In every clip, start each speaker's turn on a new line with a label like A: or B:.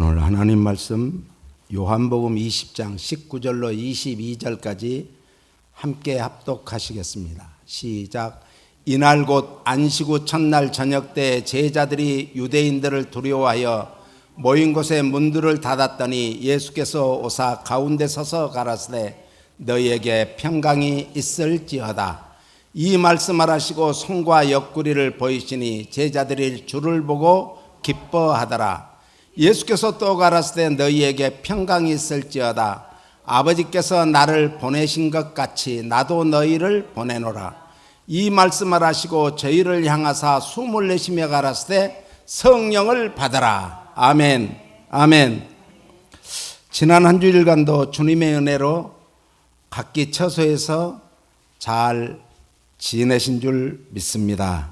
A: 오늘 하나님 말씀 요한복음 20장 19절로 22절까지 함께 합독하시겠습니다. 시작. 이날 곧 안식 후 첫날 저녁 때 제자들이 유대인들을 두려워하여 모인 곳에 문들을 닫았더니 예수께서 오사 가운데 서서 가라사대 너희에게 평강이 있을지어다. 이 말씀을 하시고 손과 옆구리를 보이시니 제자들이 주를 보고 기뻐하더라. 예수께서 또 가라사대 너희에게 평강이 있을지어다. 아버지께서 나를 보내신 것 같이 나도 너희를 보내노라. 이 말씀을 하시고 저희를 향하사 숨을 내쉬며 가라사대 성령을 받아라. 아멘. 아멘. 지난 한 주일간도 주님의 은혜로 각기 처소에서 잘 지내신 줄 믿습니다.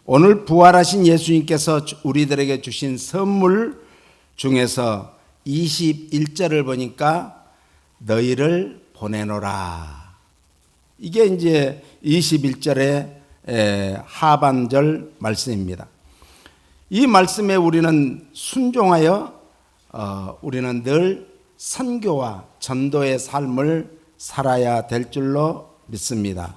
A: 오늘 부활하신 예수님께서 우리들에게 주신 선물 중에서 21절을 보니까 너희를 보내노라. 이게 이제 21절의 하반절 말씀입니다. 이 말씀에 우리는 순종하여 우리는 늘 선교와 전도의 삶을 살아야 될 줄로 믿습니다.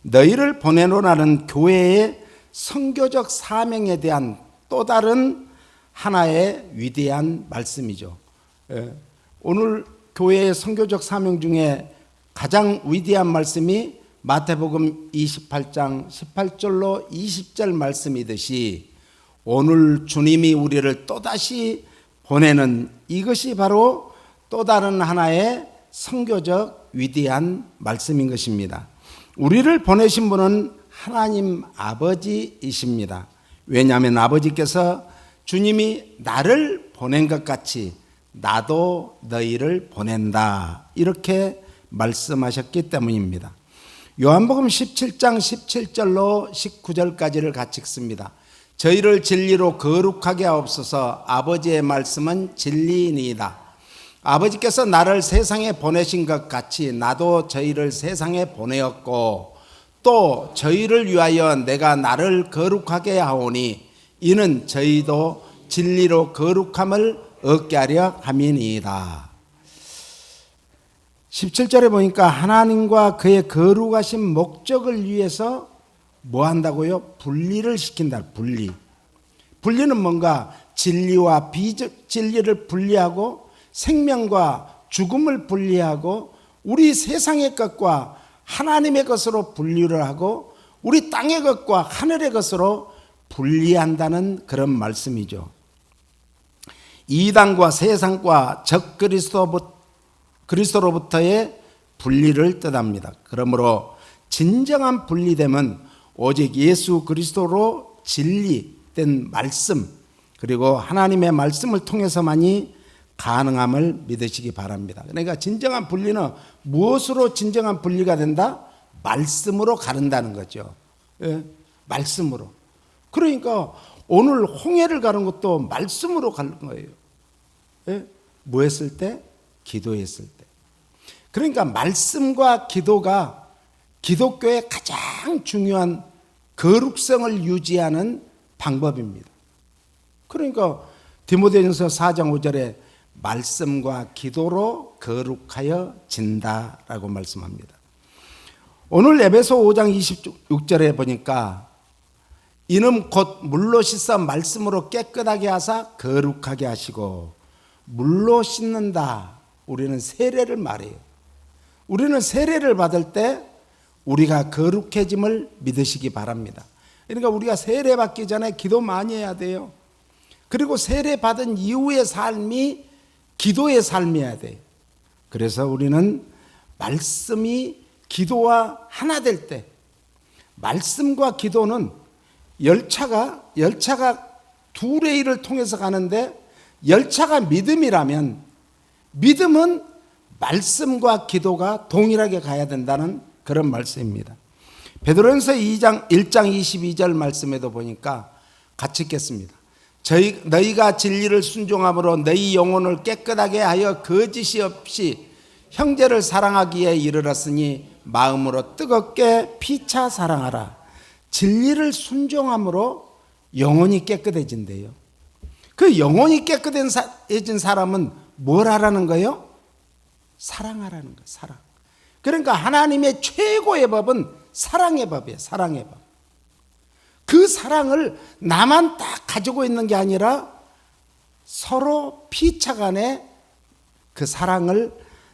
A: 너희를 보내노라는 교회의 선교적 사명에 대한 또 다른 하나의 위대한 말씀이죠. 오늘 교회의 선교적 사명 중에 가장 위대한 말씀이 마태복음 28장 18절로 20절 말씀이듯이 오늘 주님이 우리를 또다시 보내는 이것이 바로 또 다른 하나의 선교적 위대한 말씀인 것입니다. 우리를 보내신 분은 하나님 아버지이십니다. 왜냐하면 아버지께서 주님이 나를 보낸 것 같이 나도 너희를 보낸다 이렇게 말씀하셨기 때문입니다. 요한복음 17장 17절로 19절까지를 같이 읽습니다. 저희를 진리로 거룩하게 하옵소서. 아버지의 말씀은 진리이니이다. 아버지께서 나를 세상에 보내신 것 같이 나도 저희를 세상에 보내었고 또 저희를 위하여 내가 나를 거룩하게 하오니 이는 저희도 진리로 거룩함을 얻게 하려 함이니이다. 17절에 보니까 하나님과 그의 거룩하신 목적을 위해서 뭐 한다고요? 분리를 시킨다. 분리는 뭔가 진리와 비진리를 분리하고 생명과 죽음을 분리하고 우리 세상의 것과 하나님의 것으로 분리를 하고 우리 땅의 것과 하늘의 것으로 분리한다는 그런 말씀이죠. 이단과 세상과 적 그리스도로부터의 분리를 뜻합니다. 그러므로 진정한 분리됨은 오직 예수 그리스도로 진리된 말씀 그리고 하나님의 말씀을 통해서만이 가능함을 믿으시기 바랍니다. 그러니까 진정한 분리는 무엇으로 진정한 분리가 된다? 말씀으로 가른다는 거죠. 예? 말씀으로. 그러니까 오늘 홍해를 가는 것도 말씀으로 가는 거예요. 예? 뭐 했을 때? 기도했을 때. 그러니까 말씀과 기도가 기독교의 가장 중요한 거룩성을 유지하는 방법입니다. 그러니까 디모데전서 4장 5절에 말씀과 기도로 거룩하여 진다라고 말씀합니다. 오늘 에베소 5장 26절에 보니까 이는 곧 물로 씻어 말씀으로 깨끗하게 하사 거룩하게 하시고 물로 씻는다. 우리는 세례를 말해요. 우리는 세례를 받을 때 우리가 거룩해짐을 믿으시기 바랍니다. 그러니까 우리가 세례 받기 전에 기도 많이 해야 돼요. 그리고 세례 받은 이후의 삶이 기도의 삶이어야 돼요. 그래서 우리는 말씀이 기도와 하나 될 때 말씀과 기도는 열차가 두 레일을 통해서 가는데 열차가 믿음이라면 믿음은 말씀과 기도가 동일하게 가야 된다는 그런 말씀입니다. 베드로전서 1장 22절 말씀에도 보니까 같이 읽겠습니다. 너희가 진리를 순종함으로 너희 영혼을 깨끗하게 하여 거짓이 없이 형제를 사랑하기에 이르렀으니 마음으로 뜨겁게 피차 사랑하라. 진리를 순종함으로 영혼이 깨끗해진대요. 그 영혼이 깨끗해진 사람은 뭘 하라는 거예요? 사랑하라는 거예요. 사랑. 그러니까 하나님의 최고의 법은 사랑의 법이에요. 사랑의 법. 그 사랑을 나만 딱 가지고 있는 게 아니라 서로 피차간에 그 사랑을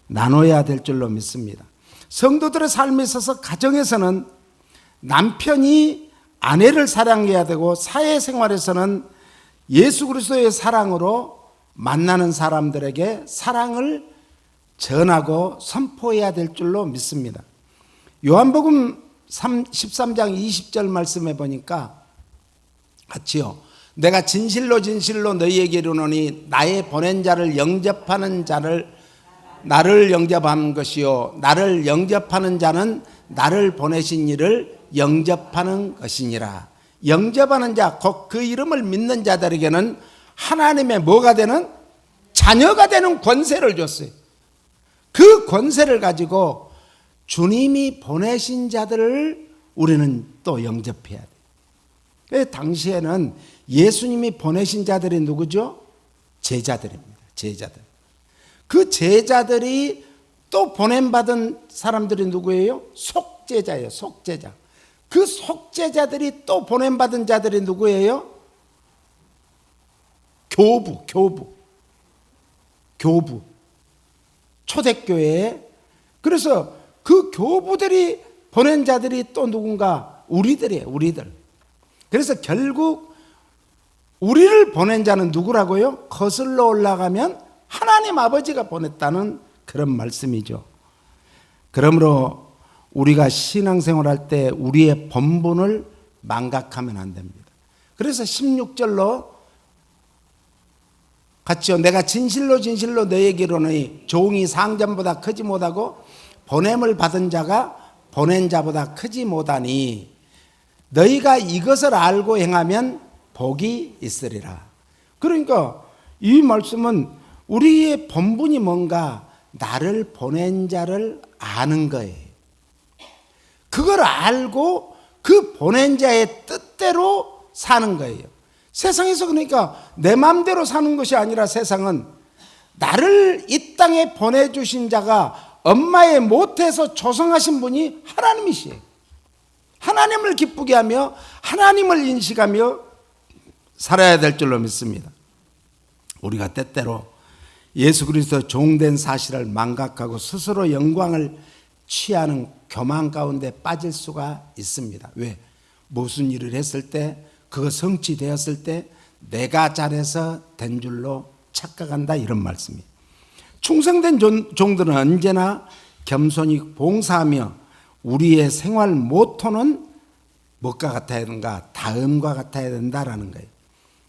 A: 나눠야 될 줄로 믿습니다. 성도들의 삶에 있어서 가정에서는 남편이 아내를 사랑해야 되고, 사회생활에서는 예수 그리스도의 사랑으로 만나는 사람들에게 사랑을 전하고 선포해야 될 줄로 믿습니다. 요한복음 13장 20절 말씀해 보니까 같이요. 내가 진실로 진실로 너희에게 이르노니 나의 보낸 자를 영접하는 자를 나를 영접하는 것이요 나를 영접하는 자는 나를 보내신 이를 영접하는 것이니라. 영접하는 자, 곧 그 이름을 믿는 자들에게는 하나님의 뭐가 되는? 자녀가 되는 권세를 줬어요. 그 권세를 가지고 주님이 보내신 자들을 우리는 또 영접해야 돼요. 당시에는 예수님이 보내신 자들이 누구죠? 제자들입니다. 제자들. 그 제자들이 또 보냄받은 사람들이 누구예요? 속제자예요. 속제자. 그 속제자들이 또 보냄받은 자들이 누구예요? 교부. 초대교회에. 그래서 그 교부들이 보낸 자들이 또 누군가? 우리들이에요. 우리들. 그래서 결국 우리를 보낸 자는 누구라고요? 거슬러 올라가면 하나님 아버지가 보냈다는 그런 말씀이죠. 그러므로 우리가 신앙생활할 때 우리의 본분을 망각하면 안 됩니다. 그래서 16절로 같이요. 내가 진실로 진실로 너희에게 이르노니 종이 상전보다 크지 못하고 보냄을 받은 자가 보낸 자보다 크지 못하니 너희가 이것을 알고 행하면 복이 있으리라. 그러니까 이 말씀은 우리의 본분이 뭔가 나를 보낸 자를 아는 거예요. 그걸 알고 그 보낸 자의 뜻대로 사는 거예요. 세상에서 그러니까 내 마음대로 사는 것이 아니라 세상은 나를 이 땅에 보내주신 자가 엄마의 모태에서 조성하신 분이 하나님이시에요. 하나님을 기쁘게 하며 하나님을 인식하며 살아야 될 줄로 믿습니다. 우리가 때때로 예수 그리스도 종된 사실을 망각하고 스스로 영광을 취하는 교만 가운데 빠질 수가 있습니다. 왜? 무슨 일을 했을 때, 그거 성취되었을 때 내가 잘해서 된 줄로 착각한다, 이런 말씀이에요. 충성된 종들은 언제나 겸손히 봉사하며 우리의 생활 모토는 무엇과 같아야 되는가? 다음과 같아야 된다라는 거예요.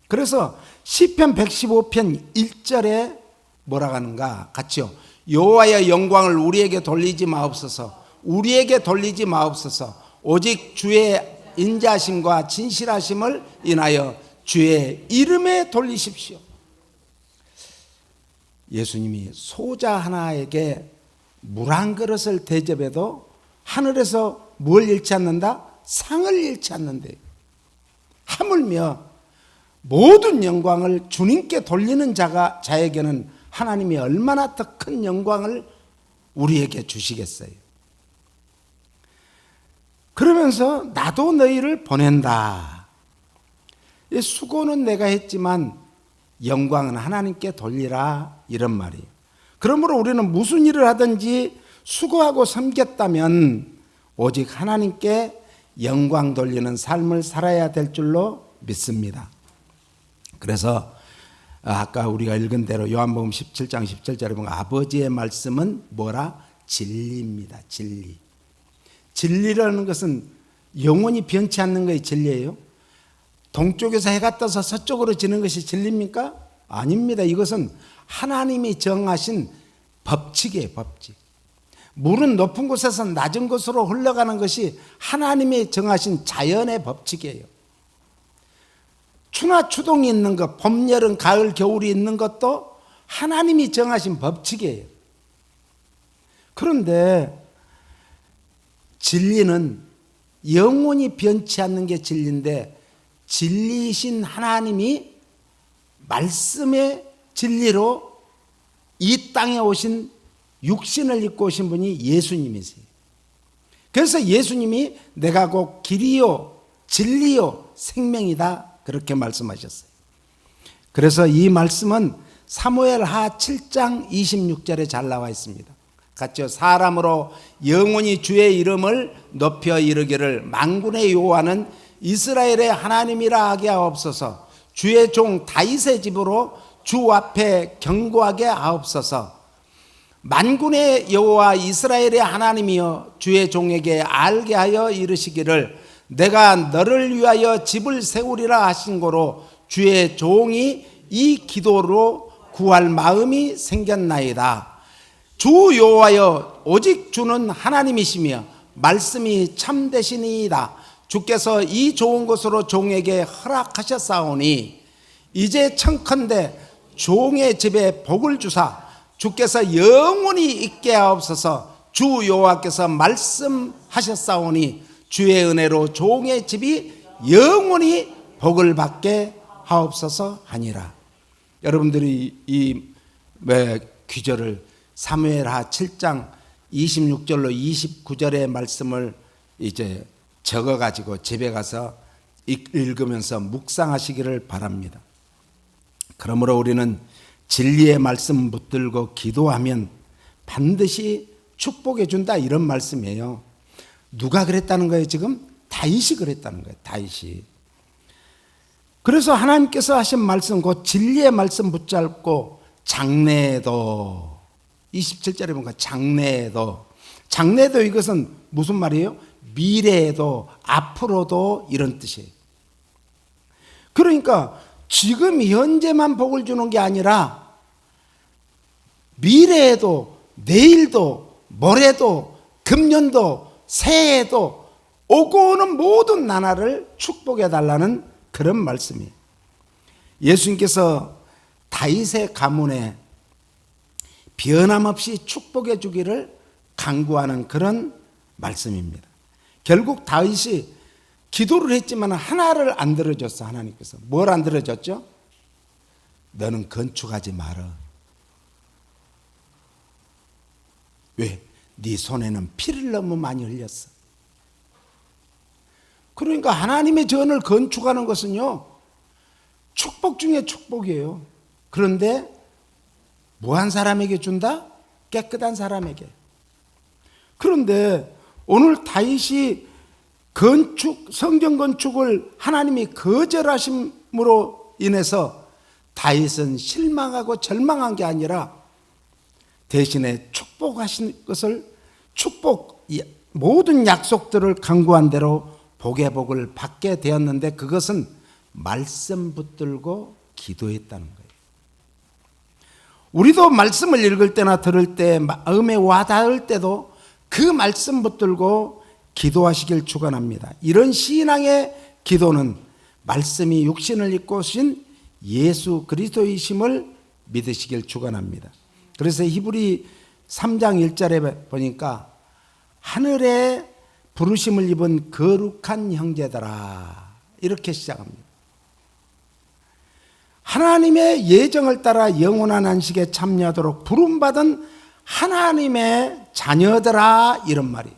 A: 그래서 시편 115편 1절에 뭐라고 하는가? 같이요. 여호와의 영광을 우리에게 돌리지 마옵소서. 우리에게 돌리지 마옵소서. 오직 주의 인자심과 진실하심을 인하여 주의 이름에 돌리십시오. 예수님이 소자 하나에게 물 한 그릇을 대접해도 하늘에서 뭘 잃지 않는다? 상을 잃지 않는데, 하물며 모든 영광을 주님께 돌리는 자에게는 하나님이 얼마나 더 큰 영광을 우리에게 주시겠어요. 그러면서 나도 너희를 보낸다. 수고는 내가 했지만 영광은 하나님께 돌리라, 이런 말이에요. 그러므로 우리는 무슨 일을 하든지 수고하고 섬겼다면 오직 하나님께 영광 돌리는 삶을 살아야 될 줄로 믿습니다. 그래서 아까 우리가 읽은 대로 요한복음 17장 17절에 보면 아버지의 말씀은 뭐라? 진리입니다. 진리. 진리라는 것은 영원히 변치 않는 것이 진리예요. 동쪽에서 해가 떠서 서쪽으로 지는 것이 진리입니까? 아닙니다. 이것은 하나님이 정하신 법칙이에요. 법칙. 물은 높은 곳에서 낮은 곳으로 흘러가는 것이 하나님이 정하신 자연의 법칙이에요. 추나 추동이 있는 것, 봄, 여름, 가을, 겨울이 있는 것도 하나님이 정하신 법칙이에요. 그런데 진리는 영원히 변치 않는 게 진리인데, 진리이신 하나님이 말씀의 진리로 이 땅에 오신 육신을 입고 오신 분이 예수님이세요. 그래서 예수님이 내가 곧 길이요 진리요 생명이다 그렇게 말씀하셨어요. 그래서 이 말씀은 사무엘하 7장 26절에 잘 나와 있습니다. 같죠? 사람으로 영원히 주의 이름을 높여 이르기를 만군의 여호와는 이스라엘의 하나님이라 하게 하옵소서. 주의 종 다윗의 집으로 주 앞에 경고하게 하옵소서. 만군의 여호와 이스라엘의 하나님이여 주의 종에게 알게 하여 이르시기를 내가 너를 위하여 집을 세우리라 하신 고로 주의 종이 이 기도로 구할 마음이 생겼나이다. 주 여호와여 오직 주는 하나님이시며 말씀이 참되시니이다. 주께서 이 좋은 것으로 종에게 허락하셨사오니 이제 청컨대 종의 집에 복을 주사 주께서 영원히 있게 하옵소서. 주 여호와께서 말씀하셨사오니 주의 은혜로 종의 집이 영원히 복을 받게 하옵소서 하니라. 여러분들이 이 귀절을 사무엘하 7장 26절로 29절의 말씀을 이제 적어가지고 집에 가서 읽으면서 묵상하시기를 바랍니다. 그러므로 우리는 진리의 말씀 붙들고 기도하면 반드시 축복해 준다 이런 말씀이에요. 누가 그랬다는 거예요? 지금 다윗이 그랬다는 거예요. 다윗이. 그래서 하나님께서 하신 말씀 곧 진리의 말씀 붙잡고 장래에도 27절에 보니까 장래에도 이것은 무슨 말이에요? 미래에도 앞으로도 이런 뜻이에요. 그러니까 지금 현재만 복을 주는 게 아니라 미래에도 내일도 모레도 금년도 새해에도 오고 오는 모든 나날을 축복해 달라는 그런 말씀이에요. 예수님께서 다윗의 가문에 변함없이 축복해 주기를 간구하는 그런 말씀입니다. 결국 다윗이 기도를 했지만 하나를 안 들어줬어. 하나님께서 뭘 안 들어줬죠? 너는 건축하지 마라. 왜? 네 손에는 피를 너무 많이 흘렸어. 그러니까 하나님의 전을 건축하는 것은요 축복 중에 축복이에요. 그런데 무한 사람에게 준다? 깨끗한 사람에게. 그런데 오늘 다윗이 성전 건축을 하나님이 거절하심으로 인해서 다윗은 실망하고 절망한 게 아니라 대신에 축복하신 것을 모든 약속들을 간구한 대로 복의 복을 받게 되었는데 그것은 말씀 붙들고 기도했다는 거예요. 우리도 말씀을 읽을 때나 들을 때 마음에 와닿을 때도 그 말씀 붙들고 기도하시길 축원합니다. 이런 신앙의 기도는 말씀이 육신을 입고 오신 예수 그리스도이심을 믿으시길 축원합니다. 그래서 히브리 3장 1절에 보니까 하늘에 부르심을 입은 거룩한 형제들아 이렇게 시작합니다. 하나님의 예정을 따라 영원한 안식에 참여하도록 부름받은 하나님의 자녀들아 이런 말이에요.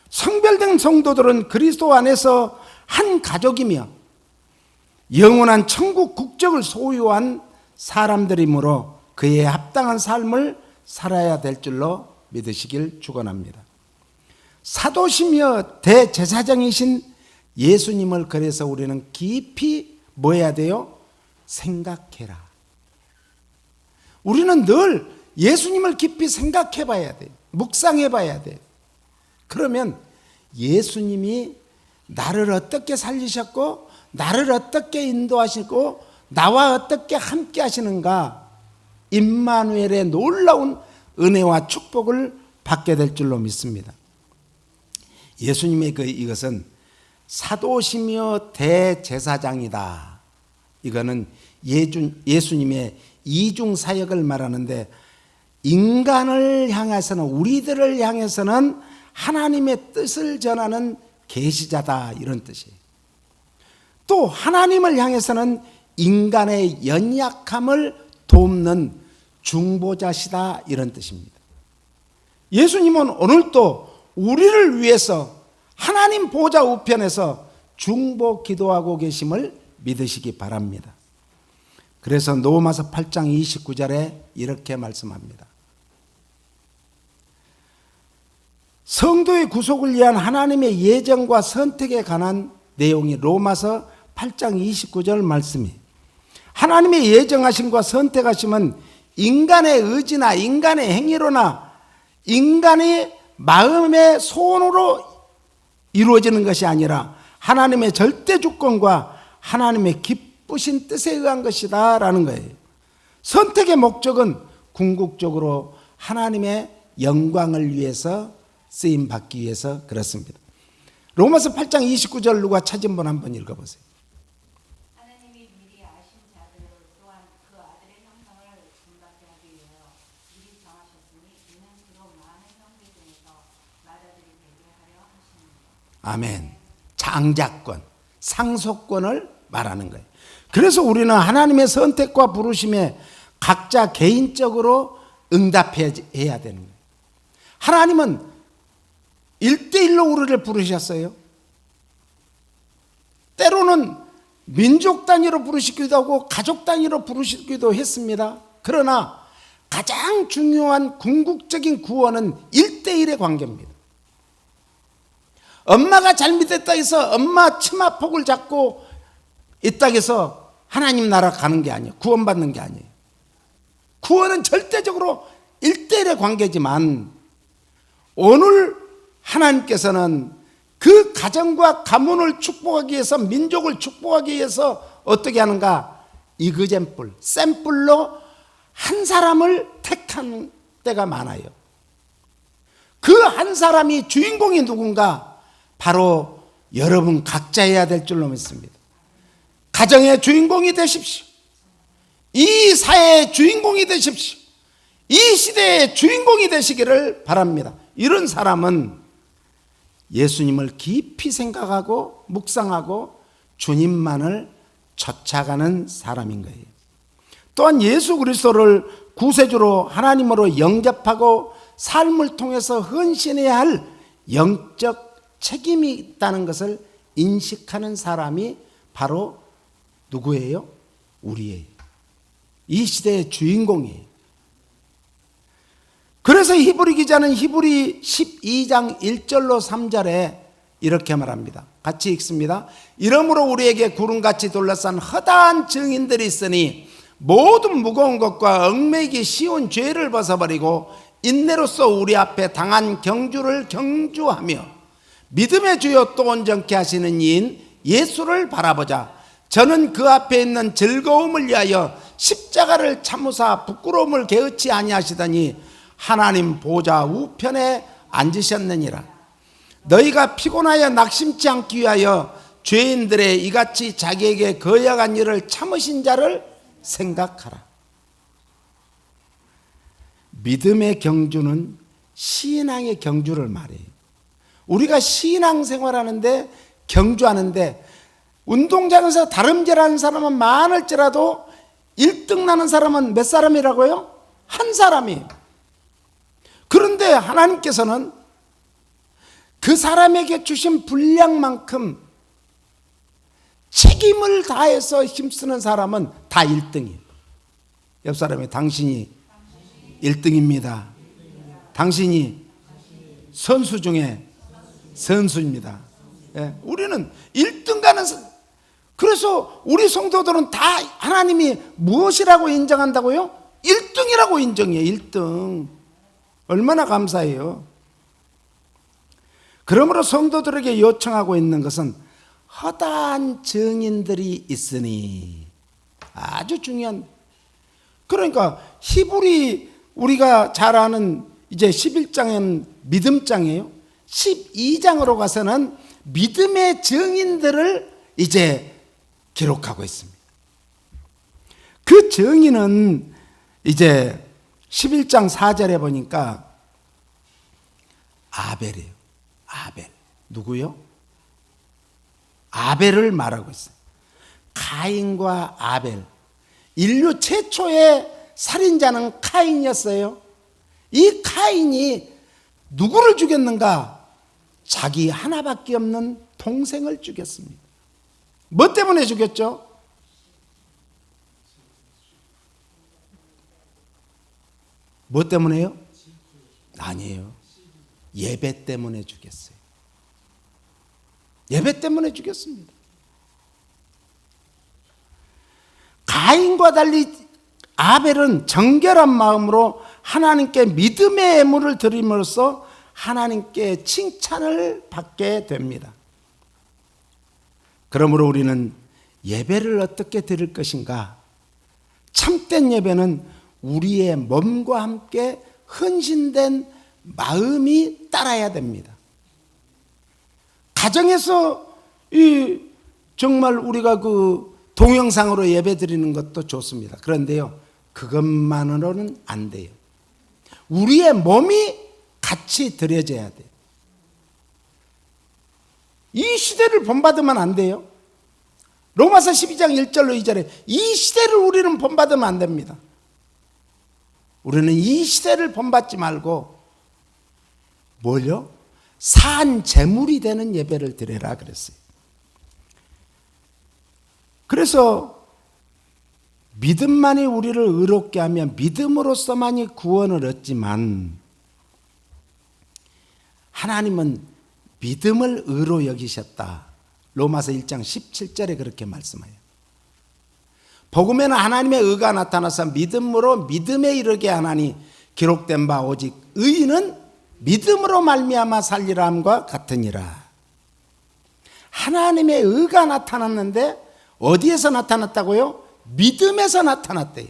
A: 성별된 성도들은 그리스도 안에서 한 가족이며 영원한 천국 국적을 소유한 사람들이므로 그에 합당한 삶을 살아야 될 줄로 믿으시길 축원합니다. 사도시며 대제사장이신 예수님을 그래서 우리는 깊이 뭐 해야 돼요? 생각해라. 우리는 늘 예수님을 깊이 생각해 봐야 돼요. 묵상해 봐야 돼요. 그러면 예수님이 나를 어떻게 살리셨고 나를 어떻게 인도하시고 나와 어떻게 함께 하시는가 임마누엘의 놀라운 은혜와 축복을 받게 될 줄로 믿습니다. 예수님의 이것은 사도시며 대제사장이다. 이거는 예수님의 이중 사역을 말하는데 인간을 향해서는 우리들을 향해서는 하나님의 뜻을 전하는 계시자다 이런 뜻이에요. 또 하나님을 향해서는 인간의 연약함을 돕는 중보자시다, 이런 뜻입니다. 예수님은 오늘도 우리를 위해서 하나님 보좌 우편에서 중보 기도하고 계심을 믿으시기 바랍니다. 그래서 로마서 8장 29절에 이렇게 말씀합니다. 성도의 구속을 위한 하나님의 예정과 선택에 관한 내용이 로마서 8장 29절 말씀이, 하나님의 예정하심과 선택하심은 인간의 의지나 인간의 행위로나 인간의 마음의 소원으로 이루어지는 것이 아니라 하나님의 절대 주권과 하나님의 기쁘신 뜻에 의한 것이다 라는 거예요. 선택의 목적은 궁극적으로 하나님의 영광을 위해서 쓰임받기 위해서 그렇습니다. 로마서 8장 29절 누가 찾은 분 한번 읽어보세요.
B: 하나님이 미리 아신 자들 또한 그 아들의 형상을 본받게 하기 위하여 미리 정하셨으니 이는 그로 많은 형제 중에서 맏아들이 되게 하려 하십니다.
A: 아멘. 장자권, 상속권을 말하는 거예요. 그래서 우리는 하나님의 선택과 부르심에 각자 개인적으로 응답해야 되는 거예요. 하나님은 1대1로 우리를 부르셨어요. 때로는 민족 단위로 부르시기도 하고 가족 단위로 부르시기도 했습니다. 그러나 가장 중요한 궁극적인 구원은 1대1의 관계입니다. 엄마가 잘못했다 해서 엄마 치마폭을 잡고 있다 해서 하나님 나라 가는 게 아니에요. 구원받는 게 아니에요. 구원은 절대적으로 1대1의 관계지만 오늘 하나님께서는 그 가정과 가문을 축복하기 위해서, 민족을 축복하기 위해서 어떻게 하는가? 이그젠플, 샘플로 한 사람을 택한 때가 많아요. 그 한 사람이 주인공이 누군가? 바로 여러분 각자여야 될 줄로 믿습니다. 가정의 주인공이 되십시오. 이 사회의 주인공이 되십시오. 이 시대의 주인공이 되시기를 바랍니다. 이런 사람은 예수님을 깊이 생각하고 묵상하고 주님만을 쫓아가는 사람인 거예요. 또한 예수 그리스도를 구세주로 하나님으로 영접하고 삶을 통해서 헌신해야 할 영적 책임이 있다는 것을 인식하는 사람이 바로 누구예요? 우리예요. 이 시대의 주인공이에요. 그래서 히브리 기자는 히브리 12장 1절로 3절에 이렇게 말합니다. 같이 읽습니다. 이러므로 우리에게 구름같이 둘러싼 허다한 증인들이 있으니 모든 무거운 것과 얽매이기 쉬운 죄를 벗어버리고 인내로써 우리 앞에 당한 경주를 경주하며 믿음의 주요 또 온전케 하시는 이인 예수를 바라보자. 저는 그 앞에 있는 즐거움을 위하여 십자가를 참으사 부끄러움을 개의치 아니하시더니 하나님 보좌 우편에 앉으셨느니라. 너희가 피곤하여 낙심치 않기 위하여 죄인들의 이같이 자기에게 거역한 일을 참으신 자를 생각하라. 믿음의 경주는 신앙의 경주를 말해요. 우리가 신앙생활하는데 경주하는데 운동장에서 다름질하는 사람은 많을지라도 1등 나는 사람은 몇 사람이라고요? 한 사람이에요. 그런데 하나님께서는 그 사람에게 주신 분량만큼 책임을 다해서 힘쓰는 사람은 다 1등이에요. 옆 사람이 당신이 1등입니다. 당신이 선수 중에 선수입니다. 예, 우리는 1등 가는, 그래서 우리 성도들은 다 하나님이 무엇이라고 인정한다고요? 1등이라고 인정해요. 1등. 얼마나 감사해요. 그러므로 성도들에게 요청하고 있는 것은 허다한 증인들이 있으니, 아주 중요한, 그러니까 히브리 우리가 잘 아는 이제 11장은 믿음장이에요. 12장으로 가서는 믿음의 증인들을 이제 기록하고 있습니다. 그 증인은 이제 11장 4절에 보니까 아벨이에요. 아벨. 누구요? 아벨을 말하고 있어요. 가인과 아벨. 인류 최초의 살인자는 카인이었어요. 이 카인이 누구를 죽였는가? 자기 하나밖에 없는 동생을 죽였습니다. 뭐 때문에 죽였죠? 뭐 때문에요? 아니에요. 예배 때문에 죽였어요. 예배 때문에 죽였습니다. 가인과 달리 아벨은 정결한 마음으로 하나님께 믿음의 예물을 드림으로써 하나님께 칭찬을 받게 됩니다. 그러므로 우리는 예배를 어떻게 드릴 것인가? 참된 예배는 우리의 몸과 함께 헌신된 마음이 따라야 됩니다. 가정에서 정말 우리가 동영상으로 예배 드리는 것도 좋습니다. 그런데요, 그것만으로는 안 돼요. 우리의 몸이 같이 드려져야 돼요. 이 시대를 본받으면 안 돼요. 로마서 12장 1절로 2절에 이 시대를 우리는 본받으면 안 됩니다. 우리는 이 시대를 본받지 말고 뭘요? 산 제물이 되는 예배를 드려라 그랬어요. 그래서 믿음만이 우리를 의롭게 하면 믿음으로서만이 구원을 얻지만 하나님은 믿음을 의로 여기셨다. 로마서 1장 17절에 그렇게 말씀해요. 복음에는 하나님의 의가 나타나서 믿음으로 믿음에 이르게 하나니 기록된 바 오직 의인은 믿음으로 말미암아 살리라 함과 같으니라. 하나님의 의가 나타났는데 어디에서 나타났다고요? 믿음에서 나타났대요.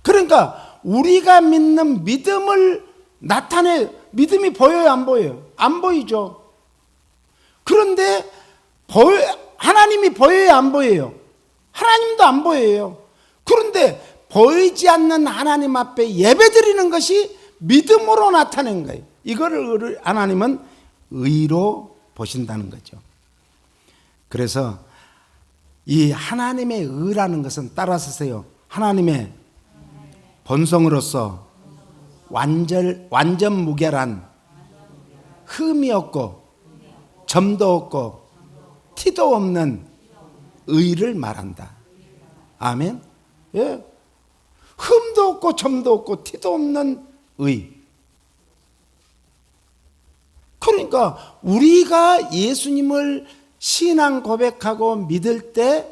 A: 그러니까 우리가 믿는 믿음을 믿음이 보여요, 안 보여요? 안 보이죠. 그런데 하나님이 보여요, 안 보여요? 하나님도 안 보여요. 그런데 보이지 않는 하나님 앞에 예배드리는 것이 믿음으로 나타낸 거예요. 이거를 하나님은 의로 보신다는 거죠. 그래서 이 하나님의 의라는 것은 따라서세요. 하나님의 본성으로서 완전 무결한, 흠이 없고 점도 없고 티도 없는 의를 말한다. 아멘. 예. 흠도 없고 점도 없고 티도 없는 의. 그러니까 우리가 예수님을 신앙 고백하고 믿을 때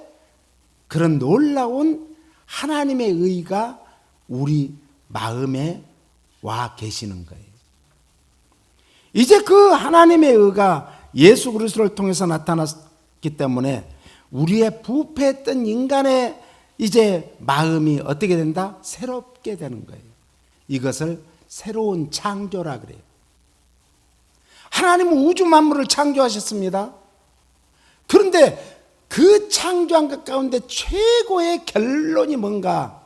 A: 그런 놀라운 하나님의 의가 우리 마음에 와 계시는 거예요. 이제 그 하나님의 의가 예수 그리스도를 통해서 나타났기 때문에 우리의 부패했던 인간의 이제 마음이 어떻게 된다? 새롭게 되는 거예요. 이것을 새로운 창조라 그래요. 하나님은 우주 만물을 창조하셨습니다. 그런데 그 창조한 것 가운데 최고의 결론이 뭔가?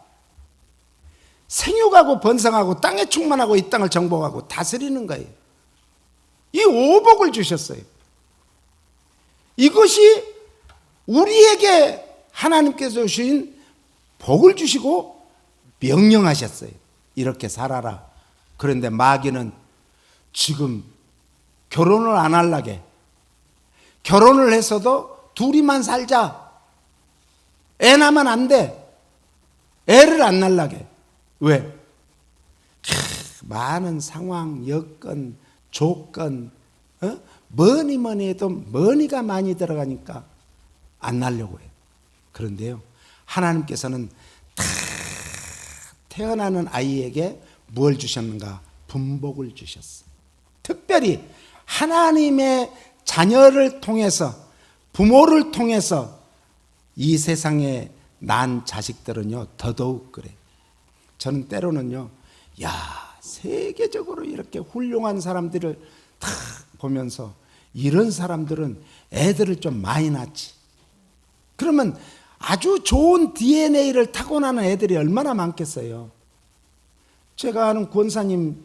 A: 생육하고 번성하고 땅에 충만하고 이 땅을 정복하고 다스리는 거예요. 이 오복을 주셨어요. 이것이 우리에게 하나님께서 주신 복을 주시고 명령하셨어요. 이렇게 살아라. 그런데 마귀는 지금 결혼을 안 하려게, 결혼을 했어도 둘이만 살자, 애 낳으면 안 돼, 애를 안 낳으려게. 왜? 많은 상황, 여건, 조건, 뭐니 해도 머니가 많이 들어가니까 안 낳으려고 해요. 그런데요, 하나님께서는 다 태어나는 아이에게 뭘 주셨는가? 분복을 주셨어요. 특별히 하나님의 자녀를 통해서, 부모를 통해서 이 세상에 난 자식들은요 더더욱 그래. 저는 때로는요, 세계적으로 이렇게 훌륭한 사람들을 다 보면서 이런 사람들은 애들을 좀 많이 낳지. 그러면 아주 좋은 DNA를 타고나는 애들이 얼마나 많겠어요. 제가 아는 권사님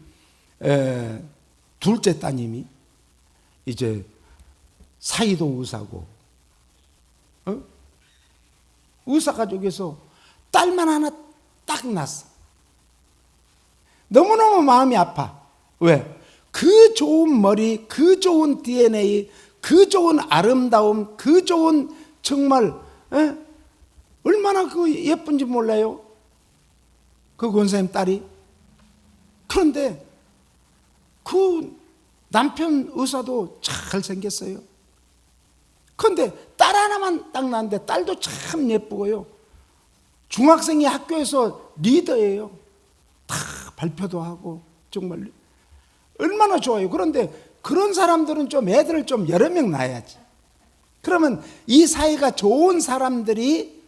A: 둘째 따님이 이제 사이도 의사고 의사가족에서 딸만 하나 딱 낳았어. 너무너무 마음이 아파. 왜? 그 좋은 머리, 그 좋은 DNA, 그 좋은 아름다움, 그 좋은 정말 얼마나 그 예쁜지 몰라요. 그 권사님 딸이. 그런데 그 남편 의사도 잘 생겼어요. 그런데 딸 하나만 딱 낳았는데 딸도 참 예쁘고요. 중학생이 학교에서 리더예요. 다 발표도 하고 정말 얼마나 좋아요. 그런데 그런 사람들은 좀 애들을 좀 여러 명 낳아야지. 그러면 이 사회가 좋은 사람들이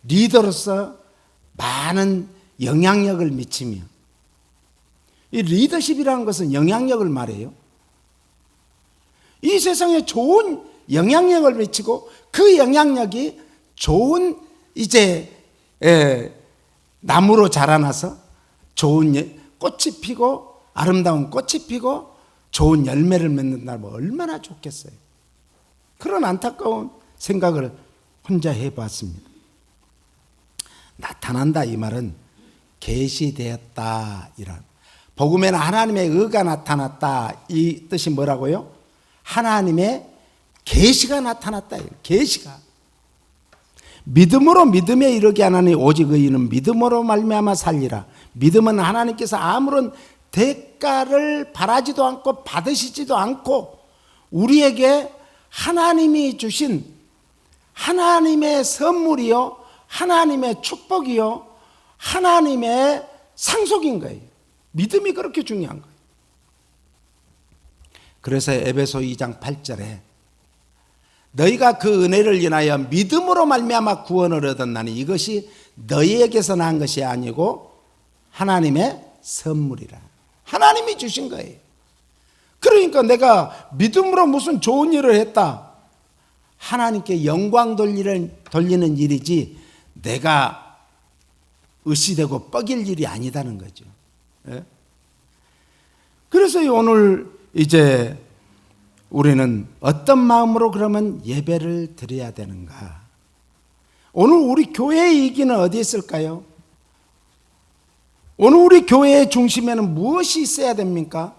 A: 리더로서 많은 영향력을 미치며, 이 리더십이라는 것은 영향력을 말해요. 이 세상에 좋은 영향력을 미치고 그 영향력이 좋은 나무로 자라나서 좋은 꽃이 피고 아름다운 꽃이 피고 좋은 열매를 맺는다면 얼마나 좋겠어요. 그런 안타까운 생각을 혼자 해봤습니다. 나타난다 이 말은 계시되었다 이란, 복음에는 하나님의 의가 나타났다 이 뜻이 뭐라고요? 하나님의 계시가 나타났다. 계시가. 믿음으로 믿음에 이르게 하나니 오직 의인은 믿음으로 말미암아 살리라. 믿음은 하나님께서 아무런 대가를 바라지도 않고 받으시지도 않고 우리에게 하나님이 주신 하나님의 선물이요, 하나님의 축복이요, 하나님의 상속인 거예요. 믿음이 그렇게 중요한 거예요. 그래서 에베소 2장 8절에 너희가 그 은혜를 인하여 믿음으로 말미암아 구원을 얻었나니 이것이 너희에게서 난 것이 아니고 하나님의 선물이라. 하나님이 주신 거예요. 그러니까 내가 믿음으로 무슨 좋은 일을 했다, 하나님께 영광 돌리는 일이지 내가 의시되고 뻐길 일이 아니다는 거죠. 그래서 오늘 이제 우리는 어떤 마음으로 그러면 예배를 드려야 되는가? 오늘 우리 교회의 이기는 어디에 있을까요? 오늘 우리 교회의 중심에는 무엇이 있어야 됩니까?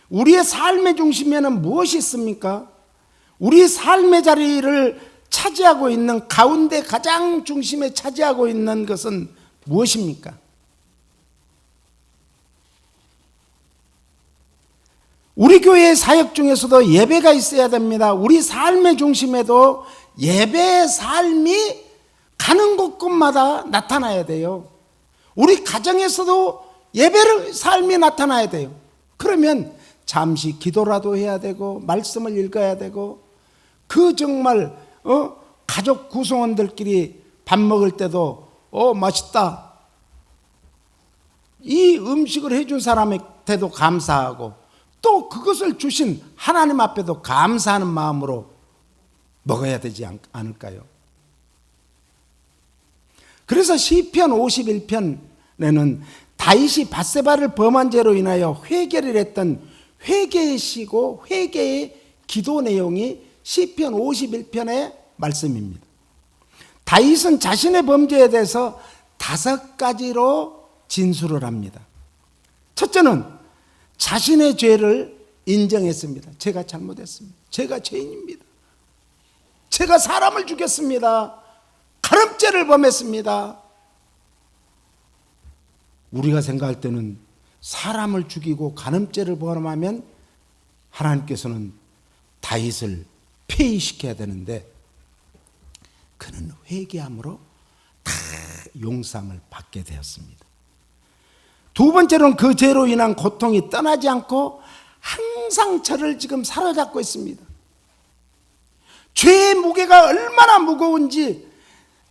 A: 우리의 삶의 중심에는 무엇이 있습니까? 우리 삶의 자리를 차지하고 있는 가운데 가장 중심에 차지하고 있는 것은 무엇입니까? 우리 교회의 사역 중에서도 예배가 있어야 됩니다. 우리 삶의 중심에도 예배의 삶이 가는 곳곳마다 나타나야 돼요. 우리 가정에서도 예배의 삶이 나타나야 돼요. 그러면 잠시 기도라도 해야 되고 말씀을 읽어야 되고 그 정말 가족 구성원들끼리 밥 먹을 때도 맛있다, 이 음식을 해준 사람한테도 감사하고 또 그것을 주신 하나님 앞에도 감사하는 마음으로 먹어야 되지 않을까요? 그래서 시편 51편에는 다윗이 밧세바를 범한 죄로 인하여 회개를 했던 회개의 시고 회개의 기도 내용이 시편 51편의 말씀입니다. 다윗은 자신의 범죄에 대해서 5가지로 진술을 합니다. 첫째는 자신의 죄를 인정했습니다. 제가 잘못했습니다. 제가 죄인입니다. 제가 사람을 죽였습니다. 간음죄를 범했습니다. 우리가 생각할 때는 사람을 죽이고 간음죄를 범하면 하나님께서는 다윗을 폐위시켜야 되는데 그는 회개함으로 다 용서함을 받게 되었습니다. 두 번째로는 그 죄로 인한 고통이 떠나지 않고 항상 저를 지금 사로잡고 있습니다. 죄의 무게가 얼마나 무거운지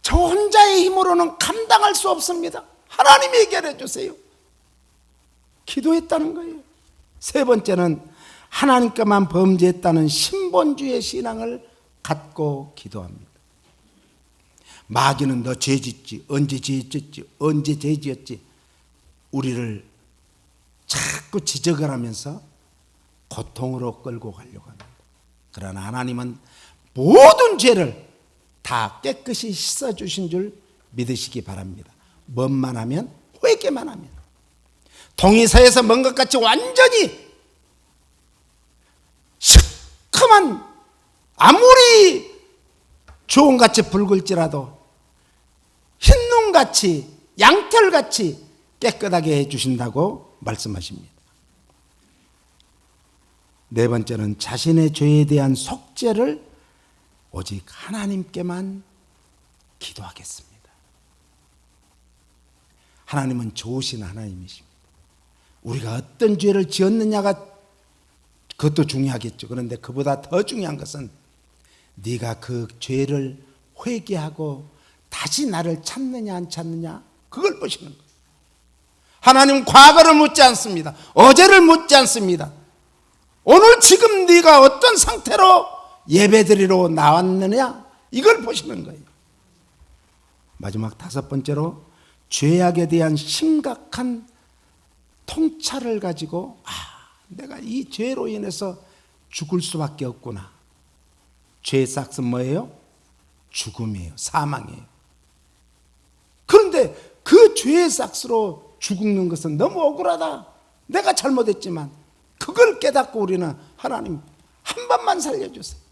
A: 저 혼자의 힘으로는 감당할 수 없습니다. 하나님이 해결해 주세요. 기도했다는 거예요. 세 번째는 하나님께만 범죄했다는 신본주의 신앙을 갖고 기도합니다. 마귀는 너 죄 짓지, 언제 죄 짓지, 언제 죄 지었지, 우리를 자꾸 지적을 하면서 고통으로 끌고 가려고 합니다. 그러나 하나님은 모든 죄를 다 다 깨끗이 씻어주신 줄 믿으시기 바랍니다. 뭔만 하면? 회개만 하면. 동이서에서 먼 것 같이 완전히 시커먼, 아무리 주홍같이 붉을지라도 흰눈같이 양털같이 깨끗하게 해주신다고 말씀하십니다. 네 번째는 자신의 죄에 대한 속죄를 오직 하나님께만 기도하겠습니다. 하나님은 좋으신 하나님이십니다. 우리가 어떤 죄를 지었느냐가 그것도 중요하겠죠. 그런데 그보다 더 중요한 것은 네가 그 죄를 회개하고 다시 나를 찾느냐 안 찾느냐 그걸 보시는 거예요. 하나님 과거를 묻지 않습니다. 어제를 묻지 않습니다. 오늘 지금 네가 어떤 상태로 예배드리러 나왔느냐 이걸 보시는 거예요. 마지막 다섯 번째로 죄악에 대한 심각한 통찰을 가지고 내가 이 죄로 인해서 죽을 수밖에 없구나. 죄의 싹은 뭐예요? 죽음이에요. 사망이에요. 그런데 그 죄의 싹으로 죽는 것은 너무 억울하다. 내가 잘못했지만 그걸 깨닫고 우리는 하나님 한 번만 살려주세요.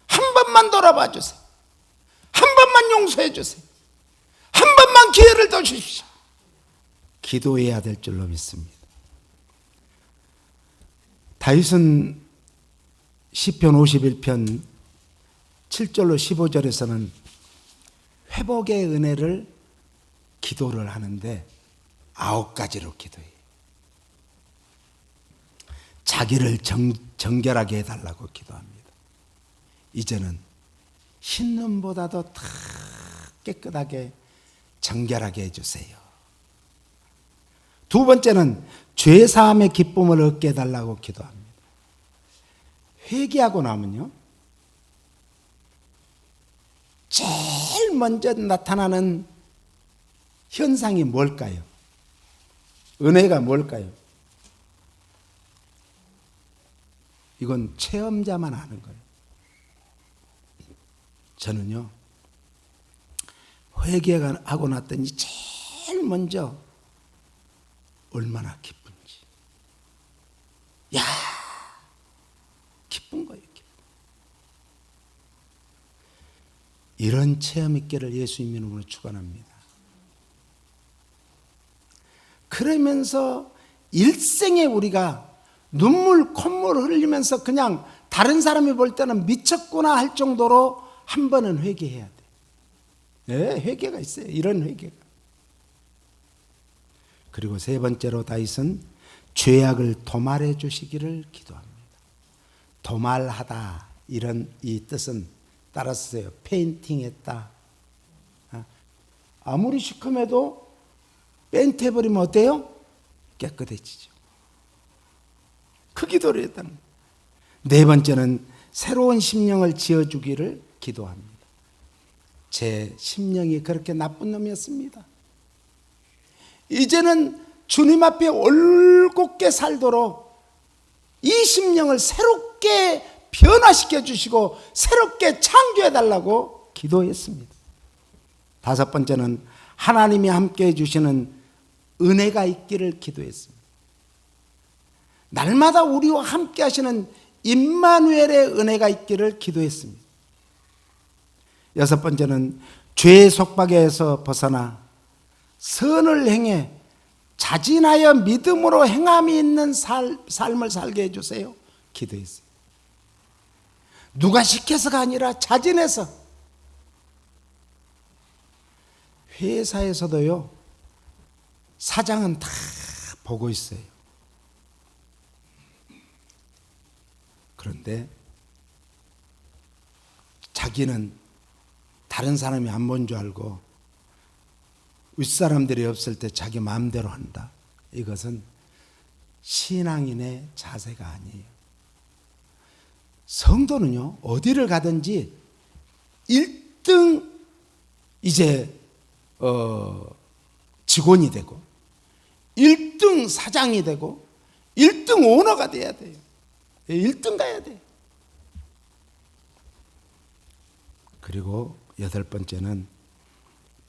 A: 한 번만 돌아봐 주세요. 한 번만 용서해 주세요. 한 번만 기회를 더 주십시오. 기도해야 될 줄로 믿습니다. 다윗은 시편 51편 7절로 15절에서는 회복의 은혜를 기도를 하는데 9가지로 기도해요. 자기를 정결하게 해달라고 기도합니다. 이제는 흰눈보다도 다 깨끗하게 정결하게 해주세요. 두 번째는 죄사함의 기쁨을 얻게 해달라고 기도합니다. 회개하고 나면요, 제일 먼저 나타나는 현상이 뭘까요? 은혜가 뭘까요? 이건 체험자만 아는 거예요. 저는요, 회개하고 났더니 제일 먼저 얼마나 기쁜지. 야, 기쁜 거예요. 기쁜. 이런 체험 있기를 예수님 이름으로 축원합니다. 그러면서 일생에 우리가 눈물, 콧물 흘리면서 그냥 다른 사람이 볼 때는 미쳤구나 할 정도로 한 번은 회개해야 돼. 네, 회개가 있어요. 이런 회개가. 그리고 세 번째로 다윗은 죄악을 도말해 주시기를 기도합니다. 도말하다 이런 이 뜻은 따랐어요. 페인팅했다. 아무리 시커매도 페인트해버리면 어때요? 깨끗해지죠. 그 기도를 했다는 거예요. 네 번째는 새로운 심령을 지어주기를 기도합니다. 제 심령이 그렇게 나쁜 놈이었습니다. 이제는 주님 앞에 올곧게 살도록 이 심령을 새롭게 변화시켜 주시고 새롭게 창조해 달라고 기도했습니다. 다섯 번째는 하나님이 함께 해주시는 은혜가 있기를 기도했습니다. 날마다 우리와 함께 하시는 임마누엘의 은혜가 있기를 기도했습니다. 여섯 번째는 죄의 속박에서 벗어나 선을 행해 자진하여 믿음으로 행함이 있는 삶을 살게 해주세요. 기도했어요. 누가 시켜서가 아니라 자진해서. 회사에서도요, 사장은 다 보고 있어요. 그런데 자기는 다른 사람이 안 본 줄 알고 윗사람들이 없을 때 자기 마음대로 한다. 이것은 신앙인의 자세가 아니에요. 성도는요, 어디를 가든지 1등 이제 직원이 되고 1등 사장이 되고 1등 오너가 돼야 돼요. 1등 가야 돼요. 그리고 여덟 번째는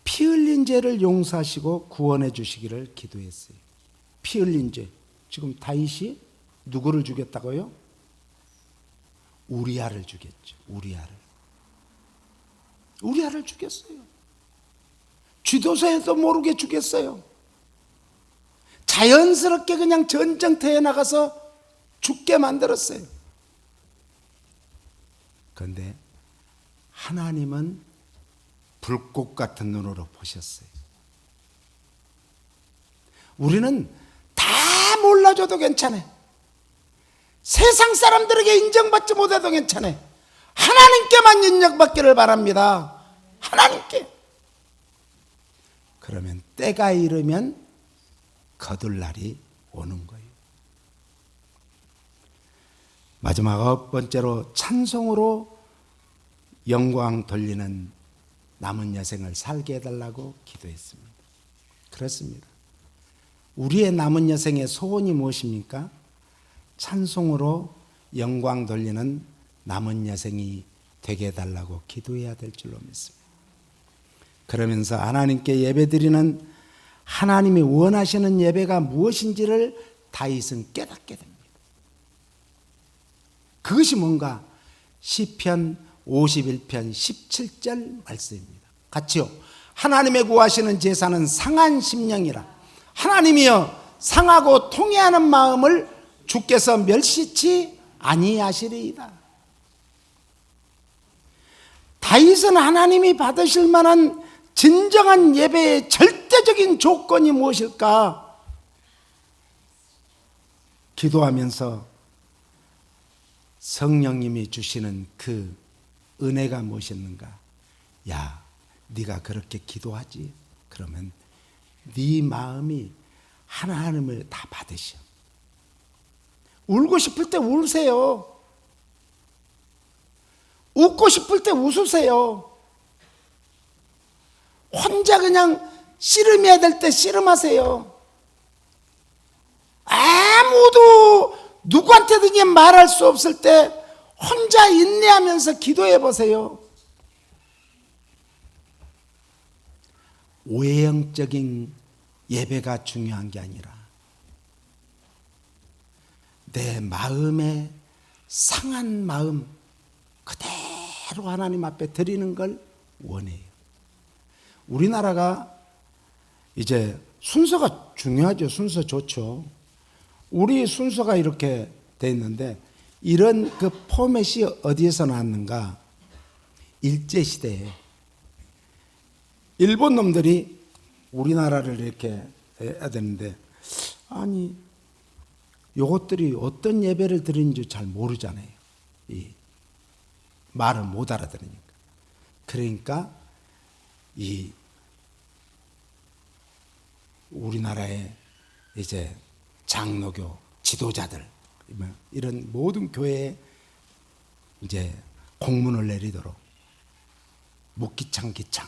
A: 피 흘린 죄를 용서하시고 구원해 주시기를 기도했어요. 피 흘린 죄. 지금 다윗이 누구를 죽였다고요? 우리아를 죽였죠. 우리아를 죽였어요. 쥐도새도 모르게 죽였어요. 자연스럽게 그냥 전쟁터에 나가서 죽게 만들었어요. 그런데 하나님은 불꽃 같은 눈으로 보셨어요. 우리는 다 몰라줘도 괜찮아요. 세상 사람들에게 인정받지 못해도 괜찮아요. 하나님께만 인정받기를 바랍니다. 하나님께. 그러면 때가 이르면 거둘 날이 오는 거예요. 마지막 아홉 번째로 찬송으로 영광 돌리는 남은 여생을 살게 해달라고 기도했습니다. 그렇습니다. 우리의 남은 여생의 소원이 무엇입니까? 찬송으로 영광 돌리는 남은 여생이 되게 해달라고 기도해야 될 줄로 믿습니다. 그러면서 하나님께 예배드리는 하나님이 원하시는 예배가 무엇인지를 다윗은 깨닫게 됩니다. 그것이 뭔가? 시편 51편 17절 말씀입니다. 같이요. 하나님의 구하시는 제사는 상한 심령이라. 하나님이여 상하고 통회하는 마음을 주께서 멸시치 아니하시리이다. 다윗은 하나님이 받으실 만한 진정한 예배의 절대적인 조건이 무엇일까? 기도하면서 성령님이 주시는 그 은혜가 무엇이었는가? 야, 네가 그렇게 기도하지? 그러면 네 마음이 하나님을 다 받으셔. 울고 싶을 때 울으세요. 웃고 싶을 때 웃으세요. 혼자 그냥 씨름해야 될 때 씨름하세요. 아무도 누구한테든지 말할 수 없을 때 혼자 인내하면서 기도해 보세요. 외형적인 예배가 중요한 게 아니라 내 마음의 상한 마음 그대로 하나님 앞에 드리는 걸 원해요. 우리나라가 이제 순서가 중요하죠. 순서 좋죠. 우리 순서가 이렇게 돼 있는데 이런 그 포맷이 어디에서 나왔는가? 일제시대에 일본 놈들이 우리나라를 이렇게 해야 되는데 아니 요것들이 어떤 예배를 드리는지 잘 모르잖아요. 이 말을 못 알아들으니까. 그러니까 이 우리나라의 이제 장로교 지도자들 이런 모든 교회에 이제 공문을 내리도록 묵기창 기창,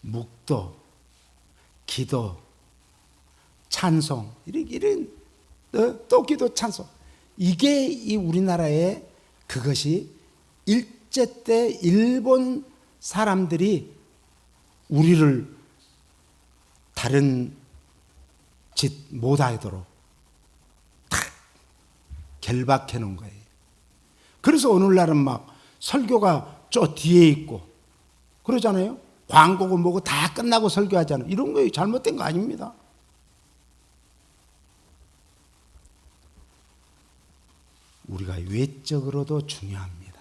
A: 묵도, 기도, 찬송 이런 또 기도 찬송 이게 이 우리나라의 그것이 일제 때 일본 사람들이 우리를 다른 짓 못하도록 탁 결박해 놓은 거예요. 그래서 오늘날은 막 설교가 저 뒤에 있고 그러잖아요. 광고고 뭐고 다 끝나고 설교하잖아요. 이런 거 잘못된 거 아닙니다. 우리가 외적으로도 중요합니다.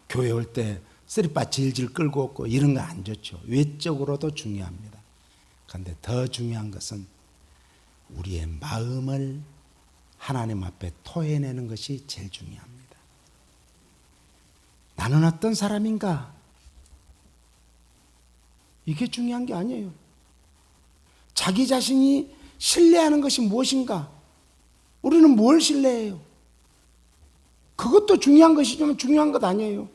A: 교회 올 때 쓰리빠 질질 끌고 없고 이런 거 안 좋죠. 외적으로도 중요합니다. 그런데 더 중요한 것은 우리의 마음을 하나님 앞에 토해내는 것이 제일 중요합니다. 나는 어떤 사람인가? 이게 중요한 게 아니에요. 자기 자신이 신뢰하는 것이 무엇인가? 우리는 뭘 신뢰해요? 그것도 중요한 것이지만 중요한 것 아니에요.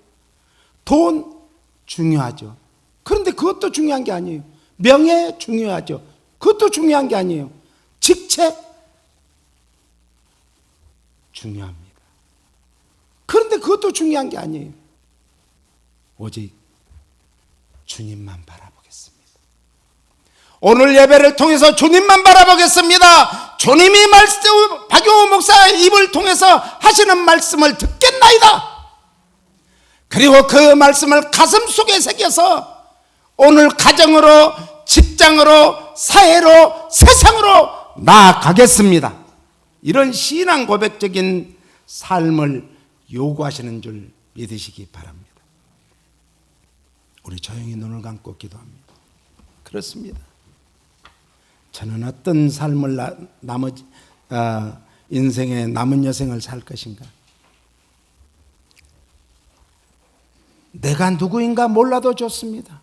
A: 돈 중요하죠. 그런데 그것도 중요한 게 아니에요. 명예 중요하죠. 그것도 중요한 게 아니에요. 직책 중요합니다. 그런데 그것도 중요한 게 아니에요. 오직 주님만 바라보겠습니다. 오늘 예배를 통해서 주님만 바라보겠습니다. 주님이 박용호 목사의 입을 통해서 하시는 말씀을 듣겠나이다. 그리고 그 말씀을 가슴속에 새겨서 오늘 가정으로, 직장으로, 사회로, 세상으로 나아가겠습니다. 이런 신앙 고백적인 삶을 요구하시는 줄 믿으시기 바랍니다. 우리 조용히 눈을 감고 기도합니다. 그렇습니다. 저는 어떤 삶을 인생의 남은 여생을 살 것인가? 내가 누구인가 몰라도 좋습니다.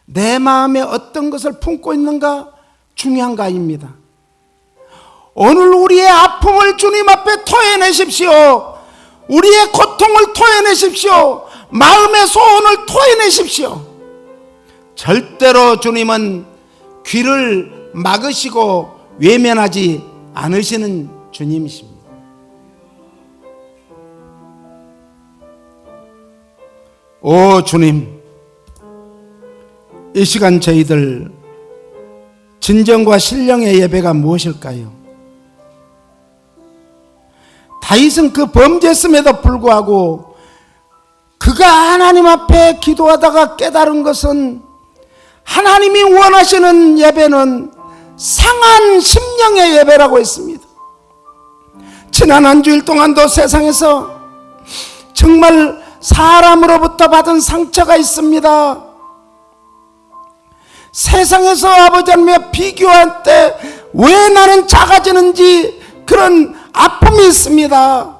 A: 내 마음에 어떤 것을 품고 있는가 중요한가 아닙니다. 오늘 우리의 아픔을 주님 앞에 토해내십시오. 우리의 고통을 토해내십시오. 마음의 소원을 토해내십시오. 절대로 주님은 귀를 막으시고 외면하지 않으시는 주님이십니다. 오 주님, 이 시간 저희들 진정과 신령의 예배가 무엇일까요? 다윗은 그 범죄했음에도 불구하고 그가 하나님 앞에 기도하다가 깨달은 것은 하나님이 원하시는 예배는 상한 심령의 예배라고 했습니다. 지난 한 주일 동안도 세상에서 정말 사람으로부터 받은 상처가 있습니다. 세상에서 아버지 하나님과 비교할 때 왜 나는 작아지는지 그런 아픔이 있습니다.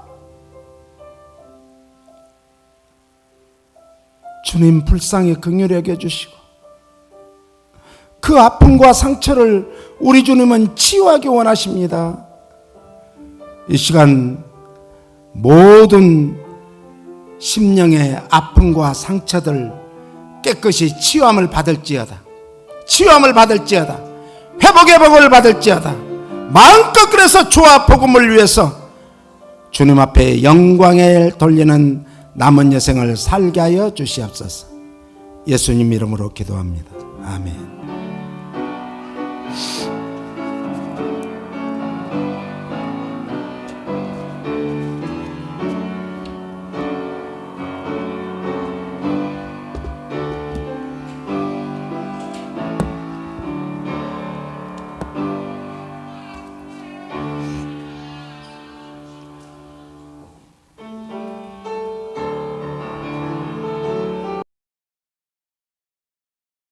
A: 주님 불쌍히 긍휼히 여겨주시고 그 아픔과 상처를 우리 주님은 치유하기 원하십니다. 이 시간 모든 심령의 아픔과 상처들 깨끗이 치유함을 받을지어다. 치유함을 받을지어다. 회복의 복을 받을지어다. 마음껏 그래서 주와 복음을 위해서 주님 앞에 영광에 돌리는 남은 여생을 살게 하여 주시옵소서. 예수님 이름으로 기도합니다. 아멘.